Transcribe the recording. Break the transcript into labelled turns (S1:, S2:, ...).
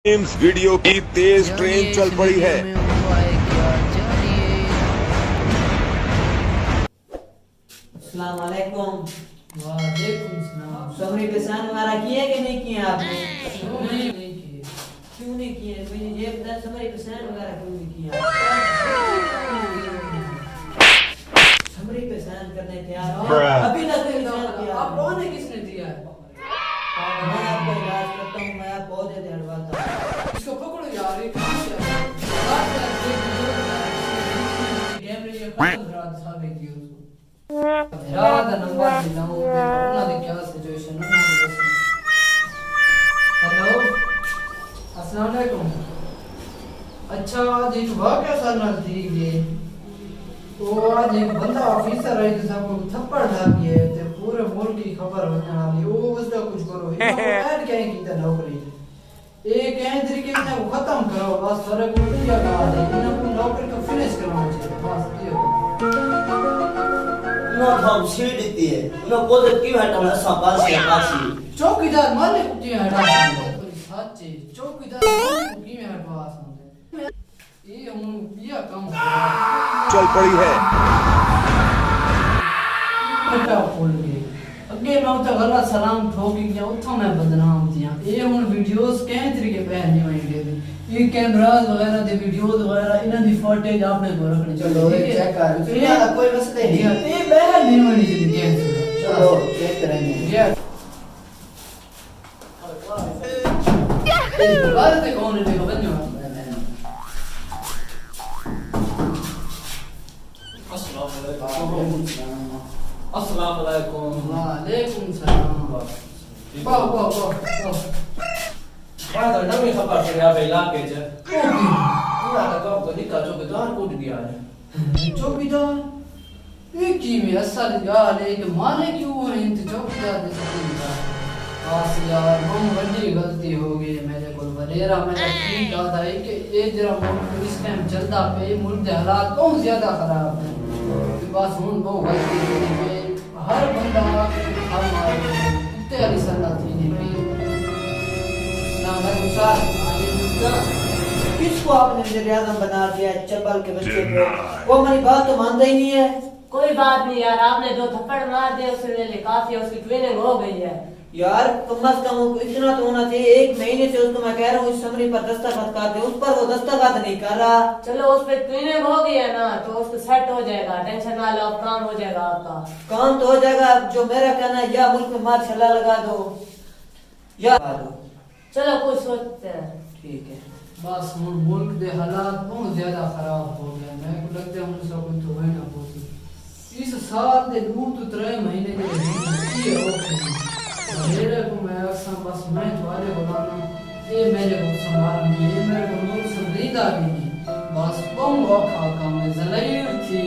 S1: Games video की तेज train चल पड़ी है।
S2: अस्सलाम वालेकुम।
S3: वालेकुम सलाम।
S2: समरी पहचान हमारा किए कि नहीं किए आपने?
S3: नहीं किए।
S2: क्यों नहीं किए? मुझे ये बता, समरी पहचान वगैरह क्यों नहीं किया? समरी पहचान करने तैयार हो? अभी तक नहीं किया।
S3: आप लोगों ने किसने दिया है?
S2: मैं आपका इलाज करता हूँ, मैं आपको पौधे दिलवाता हूँ।
S3: इसको पकड़ो यार, ये कहाँ से आया? कैमरे ये खत्म करा दे साले की उसको। मेरा नंबर देता हूँ, देखो ना क्या सिचुएशन है ना। हेलो, अस्सलाम वालेकुम। अच्छा, आज एक वाक़या सामने थी ये। तो आज एक बंदा ऑफिसर है जिसको थप्पड़ डाल दिए थे, पूरे मुल्क की खबर होने वाली। वो उसका कुछ करो, इनको ऐड क्या की था नौकरी एक ऐन तरीके से वो खत्म करो, बस सारे को क्या कहा है इनको नौकरी को फिनिश करना चाहिए बस ये।
S4: ना हम सीट देती है ना पद क्यों हटाना सपा से पासी
S3: चौकीदार मालिक को क्यों हटा सकते? सच्ची चौकीदार मालिक को क्यों हटवा सकते? ये हम ये काम
S1: चल पड़ी है।
S3: बेटा बोल के अगे मैं तो गलत सलाम ठोकी गया, उठा मैं बदनाम थिया। ये हुन वीडियोस के तरीके पे नहीं होंगे, ये कैमरास वगैरह दे वीडियोस वगैरह इन्हां दी फुटेज आपने को रखनी
S4: चलो चेक कर
S3: ये
S4: कोई मसला नहीं है।
S3: ये बहन नहीं होनी चाहिए।
S4: चलो चेक करेंगे
S3: ये बात है कौन है देखो बन्नो।
S5: अस्सलाम वालेकुम।
S3: वालेकुम सलाम। पाओ पाओ पाओ
S5: बड़ा तो नवी खबर से यहाँ पे इलाके च पूरा का गांव को निका चौकीदार कूद गया है।
S3: चौकीदार एक की में असल गाल है कि माने क्यों है इन चौकीदार दे सकते बस यार हम बड़ी गलती हो गई मेरे को वडेरा मैंने ठीक कहा था कि ये जरा मुल्क इस टाइम चलता पे मुल्क के हालात बहुत ज्यादा खराब है। बस हम बहुत गलती हो गई, हर बंदा हमारे कुत्ते वाली सलाह थी नहीं पे ना मैं गुस्सा
S2: किसको आपने वज़ीर आज़म बना दिया? चबल के बच्चे को। वो हमारी बात तो मानता ही नहीं है।
S6: कोई बात नहीं यार, आपने दो थप्पड़ मार दिए उसके लिए काफी है, उसकी ट्रेनिंग हो गई है।
S2: यार कम अज कम इतना तो होना चाहिए, एक महीने से उसको मैं कह रहा हूँ इस समरी पर दस्तखत कर दे, उस पर वो दस्तखत नहीं कर रहा।
S6: चलो उस पे ट्रेनिंग हो गई है ना तो उसको सेट हो जाएगा, टेंशन ना लो, काम हो जाएगा आपका।
S2: काम तो हो जाएगा, जो मेरा कहना है या मुल्क में मार छल्ला लगा दो या लगा दो।
S6: चलो कुछ सोचते हैं।
S2: ठीक है।
S3: बस हम मुल्क के हालात बहुत ज्यादा खराब हो गए, मैं को लगता है हम सब कुछ तो होना पड़ती इस साल दे 2 to 3 महीने के लिए हो मेरे को मैं अक्सर बस मैं तुम्हारे बुलाना ये मेरे को संभालना ये मेरे को मुल्क संजीदा भी नहीं बस बम औखा काम है जलील थी